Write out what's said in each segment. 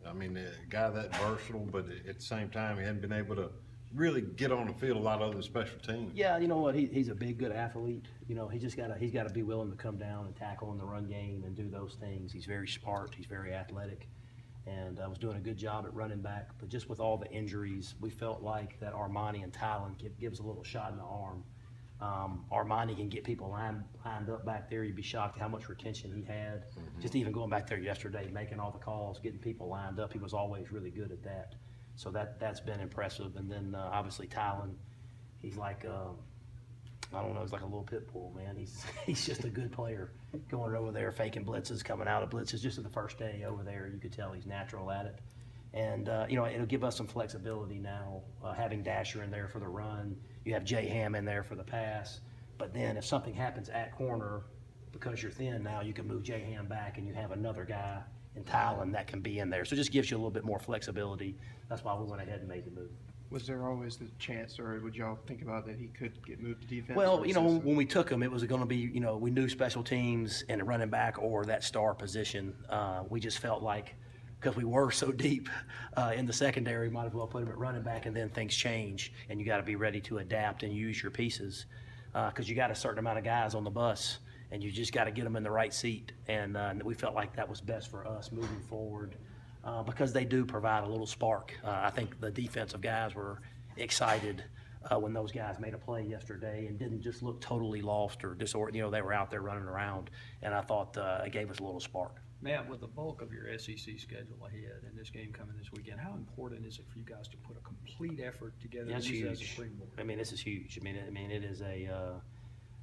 I mean, a guy that versatile, but at the same time, he hadn't been able to really get on the field a lot of the special teams. Yeah, you know what? He's a big, good athlete. You know, he's got to be willing to come down and tackle in the run game and do those things. He's very smart. He's very athletic, and was doing a good job at running back. But just with all the injuries, we felt like that Armani and Tylen gives a little shot in the arm. Armani can get people lined up back there. You'd be shocked at how much retention he had. Just even going back there yesterday, making all the calls, getting people lined up. He was always really good at that. So that's been impressive. And then obviously Tylen, he's like I don't know, he's like a little pit bull, man. He's just a good player. Going over there, faking blitzes, coming out of blitzes. Just in the first day over there, you could tell he's natural at it. And you know, it'll give us some flexibility now, having Dasher in there for the run. You have Jay Ham in there for the pass. But then if something happens at corner, because you're thin now, you can move Jay Ham back, and you have another guy in Tylen that can be in there. So it just gives you a little bit more flexibility. That's why we went ahead and made the move. Was there always the chance, or would y'all think about that he could get moved to defense? Well, you know, when we took him, it was going to be, you know, we knew special teams and a running back or that star position. We just felt like, because we were so deep in the secondary, might as well put him at running back, and then things change, and you got to be ready to adapt and use your pieces, because you got a certain amount of guys on the bus, and you just got to get them in the right seat. And we felt like that was best for us moving forward, because they do provide a little spark. I think the defensive guys were excited when those guys made a play yesterday and didn't just look totally lost or disordered. You know, they were out there running around, and I thought it gave us a little spark. Matt, with the bulk of your SEC schedule ahead and this game coming this weekend, how important is it for you guys to put a complete effort together That's as a huge. springboard? I mean, this is huge. I mean, it is a,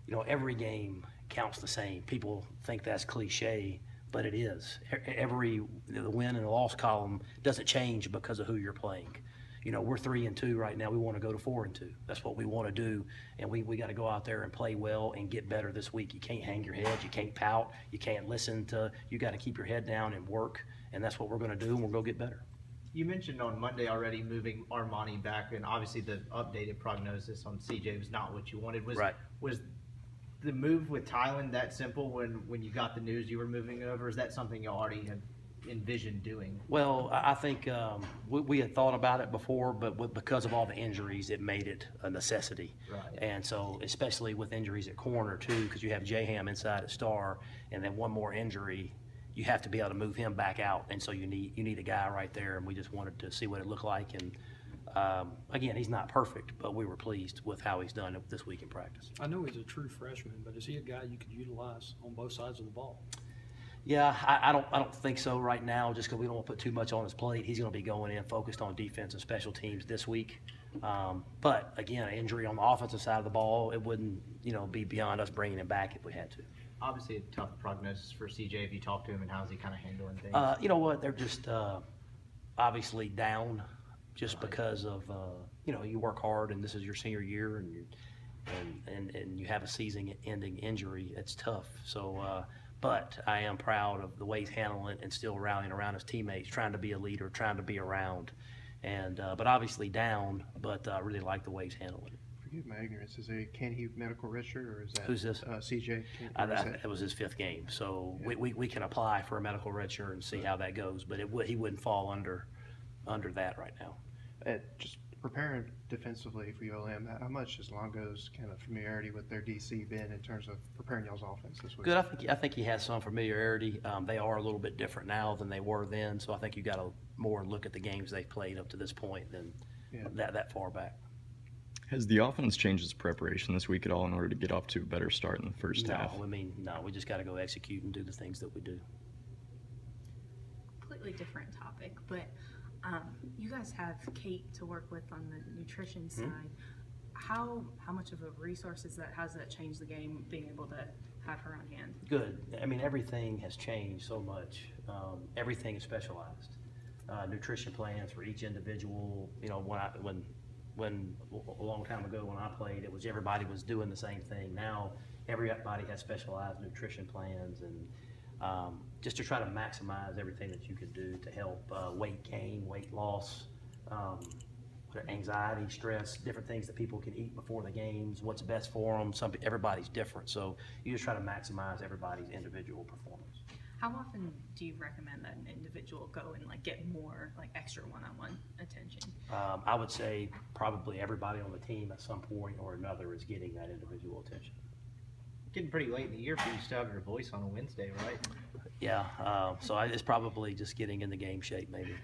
you know, every game counts the same. People think that's cliche, but it is. The win and the loss column doesn't change because of who you're playing. You know, we're 3-2 right now. We want to go to 4-2. That's what we want to do, and we got to go out there and play well and get better this week. You can't hang your head. You can't pout. You can't listen to. You got to keep your head down and work, and that's what we're going to do, and we're going to get better. You mentioned on Monday already moving Armani back, and obviously the updated prognosis on CJ was not what you wanted. Was the move with Tylen that simple when you got the news you were moving over? Is that something you already had envisioned doing? Well, I think we had thought about it before, but because of all the injuries, it made it a necessity. Right. And so, especially with injuries at corner too, because you have Jay Ham inside at star, and then one more injury, you have to be able to move him back out, and so you need a guy right there. And we just wanted to see what it looked like. And again, he's not perfect, but we were pleased with how he's done it this week in practice. I know he's a true freshman, but is he a guy you could utilize on both sides of the ball? Yeah, I don't think so right now, just because we don't want to put too much on his plate. He's going to be going in focused on defense and special teams this week. But again, an injury on the offensive side of the ball, it wouldn't, you know, be beyond us bringing him back if we had to. Obviously a tough prognosis for CJ if you talk to him, and how's he kind of handling things? You know what? They're just obviously down just because of, you know, you work hard and this is your senior year and you have a season-ending injury. It's tough. So, but I am proud of the way he's handling it and still rallying around his teammates, trying to be a leader, trying to be around. And but obviously down, but I really like the way he's handling it. Forgive my ignorance. Can he medical redshirt, or is that Who's this? CJ? It was his 5th game, so yeah. we can apply for a medical redshirt and see how that goes. But he wouldn't fall under that right now. Just preparing defensively for ULM, how much has Longo's kind of familiarity with their DC been in terms of preparing y'all's offense this week? Good. I think he has some familiarity. They are a little bit different now than they were then, so I think you got to more look at the games they've played up to this point than that far back. Has the offense changed its preparation this week at all in order to get off to a better start in the first half? No, I mean, no. We just got to go execute and do the things that we do. Completely different topic, but you guys have Kate to work with on the nutrition side. How much of a resource is that? How's that changed the game, being able to have her on hand? Good. I mean, everything has changed so much. Everything is specialized. Nutrition plans for each individual. You know, when a long time ago when I played, it was everybody was doing the same thing. Now everybody has specialized nutrition plans, and just to try to maximize everything that you could do to help weight gain, weight loss, anxiety, stress, different things that people can eat before the games, what's best for them. Everybody's different, so you just try to maximize everybody's individual performance. How often do you recommend that an individual go and like get more like extra one-on-one attention? I would say probably everybody on the team at some point or another is getting that individual attention. Getting pretty late in the year for you to still have your voice on a Wednesday, right? Yeah, so it's probably just getting in the game shape maybe.